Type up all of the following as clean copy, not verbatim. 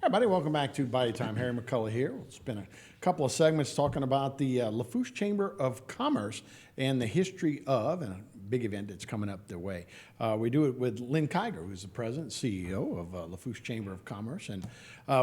Everybody, welcome back to Body Time. Harry McCullough here. We'll spend a couple of segments talking about the Lafourche Chamber of Commerce and the history of, and a big event that's coming up their way. We do it with Lynn Kiger, who's the president, CEO of Lafourche Chamber of Commerce. And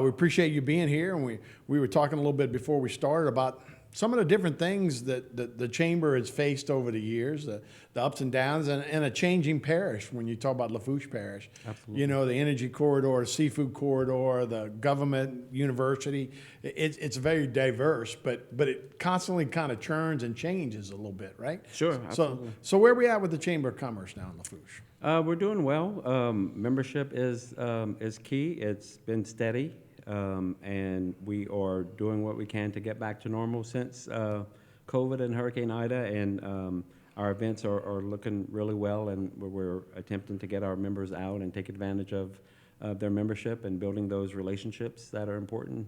we appreciate you being here. And we were talking a little bit before we started about some of the different things that the chamber has faced over the years, the ups and downs, and a changing parish when you talk about Lafourche Parish. Absolutely. You know, the energy corridor, the seafood corridor, the government, university. It's very diverse, but it constantly kind of churns and changes a little bit, right? Sure, absolutely. So where are we at with the Chamber of Commerce now in Lafourche? We're doing well. Membership is key. It's been steady, and we are doing what we can to get back to normal since COVID and Hurricane Ida, and our events are looking really well, and we're attempting to get our members out and take advantage of their membership and building those relationships that are important,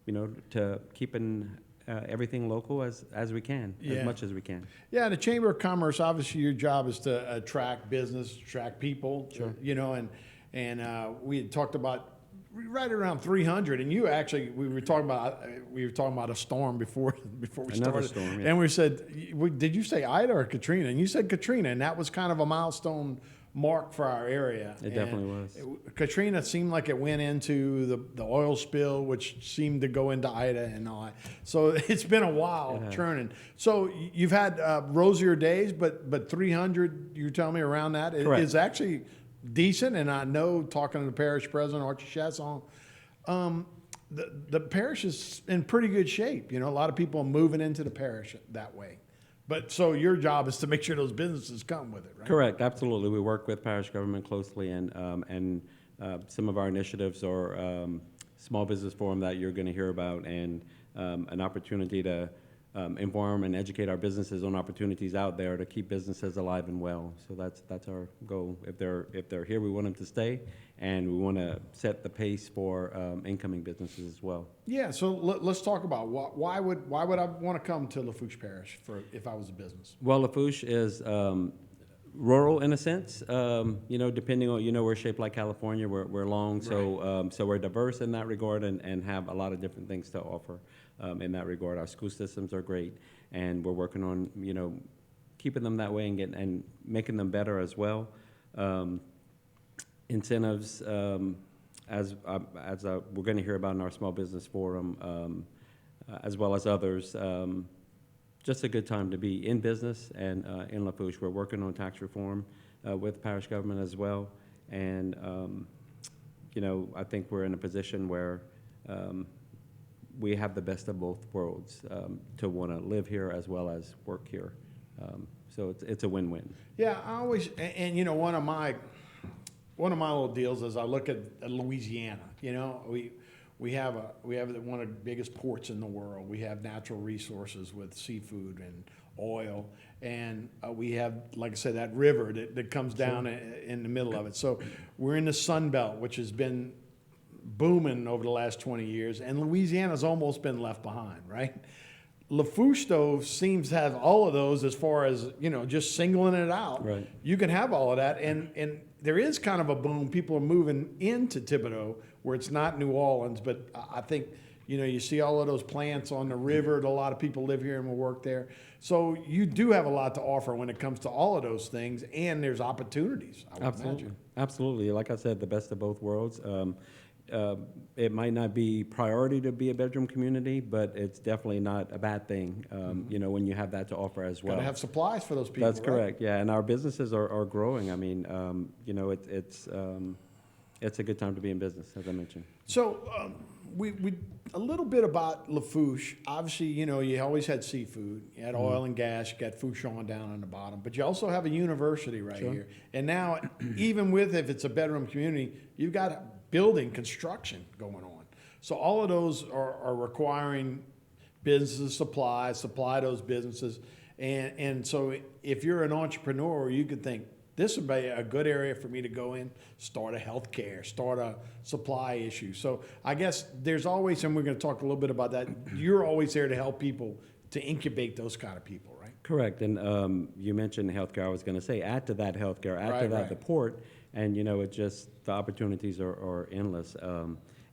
to keeping everything local as we can, as much as we can. Yeah, the Chamber of Commerce, obviously your job is to attract business, attract people, Sure. And we had talked about right around 300, and we were talking about a storm before we Another started. storm, yeah. And we said, did you say Ida or Katrina? And you said Katrina, and that was kind of a milestone mark for our area. It definitely was. Katrina seemed like it went into the oil spill, which seemed to go into Ida and all that. So it's been a while churning. So you've had rosier days, but 300, you're telling me around that is actually decent. And I know, talking to the parish president, Archie Chasson, the parish is in pretty good shape. You know, a lot of people are moving into the parish that way. But so your job is to make sure those businesses come with it, right? Correct, absolutely. We work with parish government closely, and some of our initiatives are small business forum that you're going to hear about, and an opportunity to inform and educate our businesses on opportunities out there to keep businesses alive and well. So that's our goal. If they're here, we want them to stay, and we want to set the pace for incoming businesses as well. Yeah. So let's talk about why would I want to come to Lafourche Parish if I was a business? Well, Lafourche is rural in a sense. Depending on, we're shaped like California. We're long, right. So we're diverse in that regard, and have a lot of different things to offer. In that regard, our school systems are great, and we're working on keeping them that way and making them better as well. Incentives, as we're going to hear about in our small business forum, as well as others. Just a good time to be in business and in Lafourche. We're working on tax reform with parish government as well, and I think we're in a position where we have the best of both worlds, to want to live here as well as work here. So it's a win-win. Yeah, I always, and one of my little deals is I look at Louisiana. We have one of the biggest ports in the world. We have natural resources with seafood and oil, and we have, like I said, that river that comes down in the middle of it. So we're in the Sun Belt, which has been booming over the last 20 years, and Louisiana's almost been left behind, right? Lafourche, though, seems to have all of those as far as, just singling it out. Right. You can have all of that, and there is kind of a boom. People are moving into Thibodaux, where it's not New Orleans, but I think, you see all of those plants on the river. A lot of people live here and will work there. So you do have a lot to offer when it comes to all of those things, and there's opportunities, I would imagine. Absolutely. Like I said, the best of both worlds. It might not be priority to be a bedroom community, but it's definitely not a bad thing, when you have that to offer as well. Got to have supplies for those people. That's correct, yeah, and our businesses are growing. I mean, it's a good time to be in business, as I mentioned. So we a little bit about Lafourche. Obviously, you always had seafood. You had oil and gas. You got Fouchon down on the bottom. But you also have a university right here. And now, even with, if it's a bedroom community, you've got building construction going on. So all of those are requiring businesses supply those businesses. And so if you're an entrepreneur, you could think, this would be a good area for me to go in, start a healthcare, start a supply issue. So I guess there's always, and we're going to talk a little bit about that, you're always there to help people, to incubate those kind of people, right? Correct. And you mentioned healthcare. I was going to say, add to that healthcare, add to that the port, and it just, the opportunities are endless.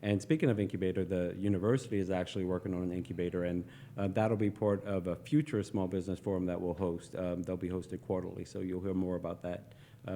And speaking of incubator, the university is actually working on an incubator, and that'll be part of a future small business forum that we'll host. They'll be hosted quarterly, so you'll hear more about that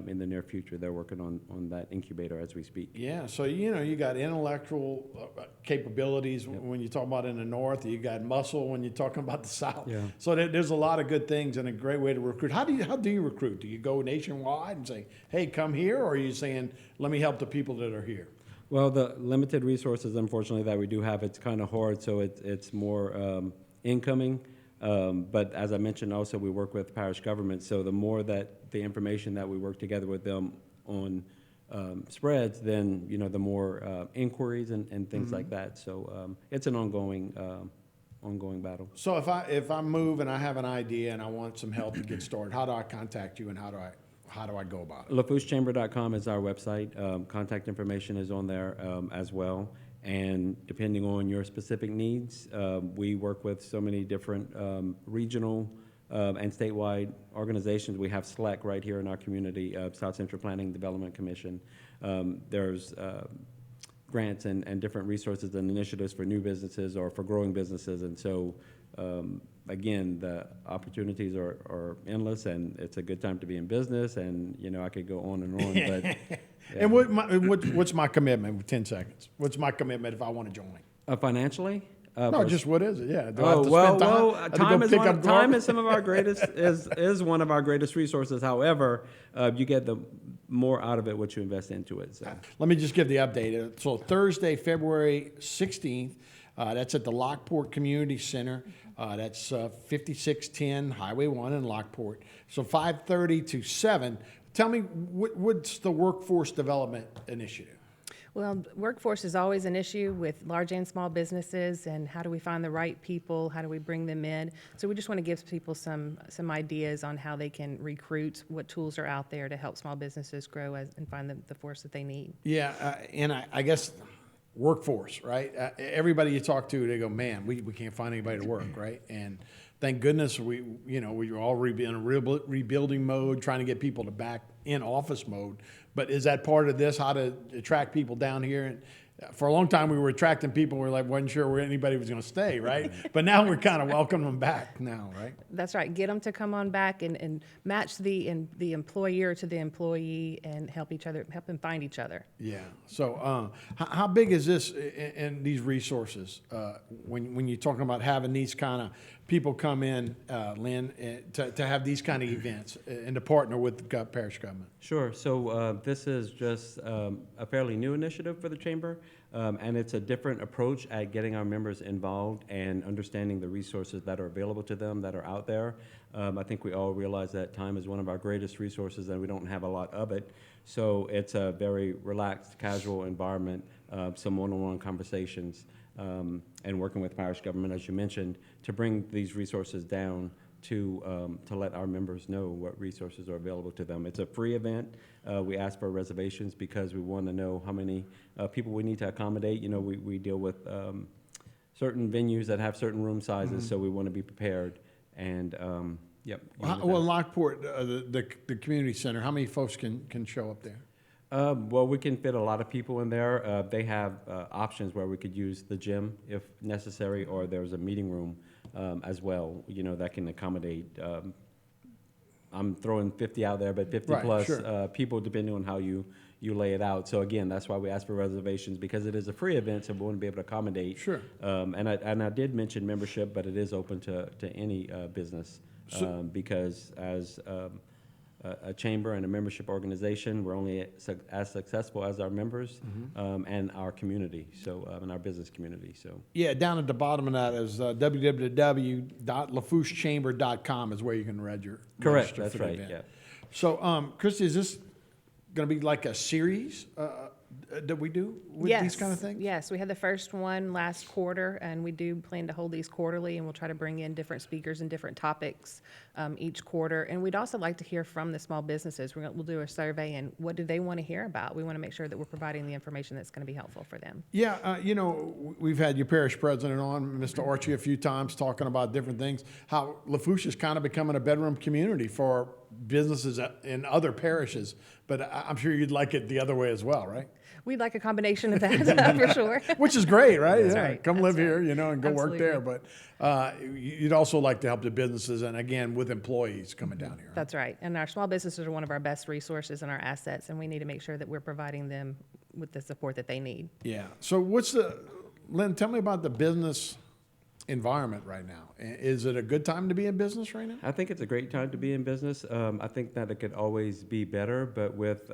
in the near future. They're working on that incubator as we speak. Yeah, so you got intellectual capabilities when you talk about in the north. You got muscle when you're talking about the south. Yeah. So there's a lot of good things and a great way to recruit. How do you recruit? Do you go nationwide and say, "Hey, come here," or are you saying, "Let me help the people that are here"? Well, the limited resources, unfortunately, that we do have, it's kind of hard, so it's more incoming. But as I mentioned, also, we work with parish government, so the more that the information that we work together with them on spreads, then, the more inquiries and things like that. So it's an ongoing battle. So if I move and I have an idea and I want some help to get started, how do I contact you and how do I go about it? LaFoucheChamber.com is our website. Contact information is on there as well. And depending on your specific needs, we work with so many different regional and statewide organizations. We have SLEC right here in our community, South Central Planning Development Commission. There's grants and different resources and initiatives for new businesses or for growing businesses. And so, again, the opportunities are endless, and it's a good time to be in business. And, I could go on and on. But, yeah. And what's my commitment with 10 seconds? What's my commitment if I want to join? Financially? No, just what is it? Yeah. Do I have Oh, to well, spend time? well, I have to time go is pick one, up time garbage? is some of our greatest is one of our greatest resources. However, you get the more out of it what you invest into it. So Let me just give the update. So Thursday, February 16th, that's at the Lockport Community Center. That's 5610 Highway 1 in Lockport. So 5:30 to 7. Tell me, what's the workforce development initiative? Well, workforce is always an issue with large and small businesses, and how do we find the right people? How do we bring them in? So we just want to give people some ideas on how they can recruit, what tools are out there to help small businesses grow and find the force that they need. Yeah, and I guess workforce, right? Everybody you talk to, they go, "Man, we can't find anybody to work," right? And thank goodness we were all in a rebuilding mode, trying to get people to back in office mode. But is that part of this, how to attract people down here? And for a long time, we were attracting people. We wasn't sure where anybody was going to stay, right? But now we're kind of welcoming them back now, right? That's right. Get them to come on back and match the employer to the employee and help them find each other. Yeah. So how big is this in these resources when you're talking about having these kind of people come in, Lynn, to have these kind of events and to partner with the parish government? sure. So this is just a fairly new initiative for the chamber, and it's a different approach at getting our members involved and understanding the resources that are available to them that are out there. I think we all realize that time is one of our greatest resources, and we don't have a lot of it. So it's a very relaxed, casual environment, some one-on-one conversations, and working with parish government, as you mentioned, to bring these resources down to let our members know what resources are available to them. It's a free event. We ask for reservations because we want to know how many people we need to accommodate. We deal with certain venues that have certain room sizes, so we want to be prepared. And yep. Well, Lockport, the community center, how many folks can show up there? Well, we can fit a lot of people in there. They have options where we could use the gym if necessary, or there's a meeting room as well, that can accommodate. I'm throwing 50 out there, but 50 Right, plus sure. people, depending on how you lay it out. So again, that's why we ask for reservations, because it is a free event, so we want to be able to accommodate. Sure. And I did mention membership, but it is open to any business, because as a chamber and a membership organization, we're only as successful as our members and our community, so and our business community. So Yeah, down at the bottom of that is www.lafouchechamber.com is where you can register. correct, for that's the right. event. Yeah. So, Christy, is this going to be like a series that we do with these kind of things? Yes, we had the first one last quarter, and we do plan to hold these quarterly, and we'll try to bring in different speakers and different topics each quarter. And we'd also like to hear from the small businesses. We'll do a survey, and what do they want to hear about? We want to make sure that we're providing the information that's going to be helpful for them. Yeah, we've had your parish president on, Mr. Archie, a few times talking about different things, how Lafourche is kind of becoming a bedroom community for businesses in other parishes. But I'm sure you'd like it the other way as well, right? We'd like a combination of that for sure. Which is great, right? That's yeah. right. Come That's live right. here, and go work there. Absolutely. But you'd also like to help the businesses, and again, with employees coming down here. That's right. And our small businesses are one of our best resources and our assets, and we need to make sure that we're providing them with the support that they need. Yeah. So Lynn, tell me about the business environment right now. Is it a good time to be in business right now? I think it's a great time to be in business. I think that it could always be better, but with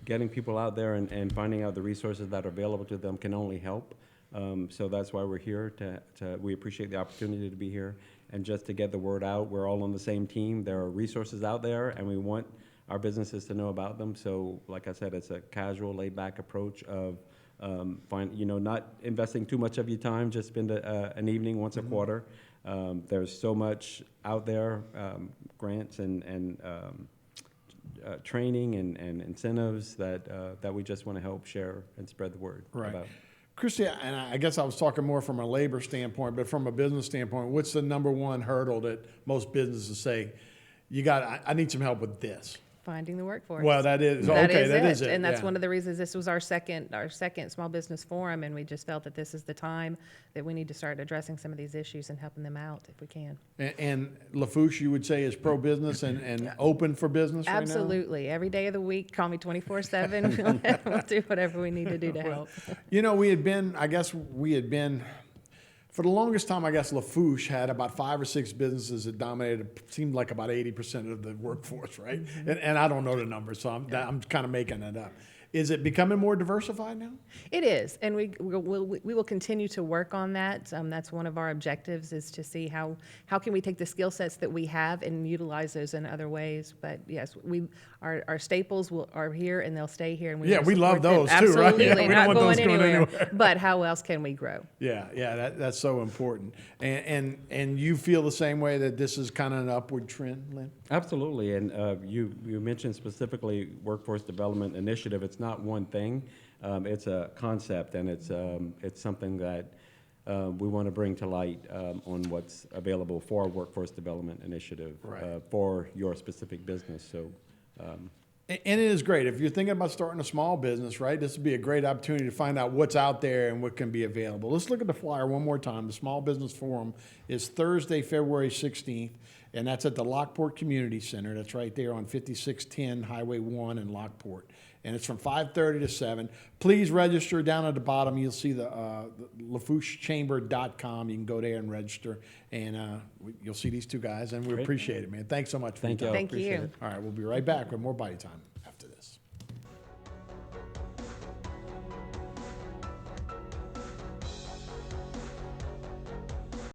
getting people out there and finding out the resources that are available to them can only help. So that's why we're here. We appreciate the opportunity to be here and just to get the word out. We're all on the same team. There are resources out there, and we want our businesses to know about them. So, like I said, it's a casual, laid-back approach of not investing too much of your time. Just spend an evening once a quarter. There's so much out there, grants and training and incentives that we just want to help share and spread the word about. Christy, and I guess I was talking more from a labor standpoint, but from a business standpoint, what's the number one hurdle that most businesses say, I need some help with this? Finding the workforce. Well, that is That okay. is it. And that's yeah. one of the reasons this was our second small business forum, and we just felt that this is the time that we need to start addressing some of these issues and helping them out if we can. And Lafourche, you would say, is pro-business and open for business right now? Absolutely. Every day of the week, call me 24/7. We'll do whatever we need to do to help. We had been, for the longest time, I guess Lafourche had about 5 or 6 businesses that dominated, seemed like about 80% of the workforce, right? Mm-hmm. And I don't know the numbers, so I'm kind of making it up. Is it becoming more diversified now? It is, and we will continue to work on that. That's one of our objectives, is to see how can we take the skill sets that we have and utilize those in other ways. But yes, our staples are here and they'll stay here. And Yeah, will we love support them. those too, right? Absolutely, Yeah, we don't not want those going going anywhere. anywhere. But how else can we grow? Yeah, that's so important. And you feel the same way, that this is kind of an upward trend, Lynn? Absolutely, and you mentioned specifically workforce development initiative. It's not one thing; it's a concept, and it's something that we want to bring to light on what's available for a workforce development initiative for your specific business. So. And it is great. If you're thinking about starting a small business, right, this would be a great opportunity to find out what's out there and what can be available. Let's look at the flyer one more time. The Small Business Forum is Thursday, February 16th, and that's at the Lockport Community Center. That's right there on 5610 Highway 1 in Lockport. And it's from 5:30 to 7. Please register. Down at the bottom, you'll see the LaFourcheChamber.com. You can go there and register, and you'll see these two guys, and we appreciate it, man. Thanks so much. Thank you. Thank Appreciate you. it. All right, we'll be right back with more Body Time after this.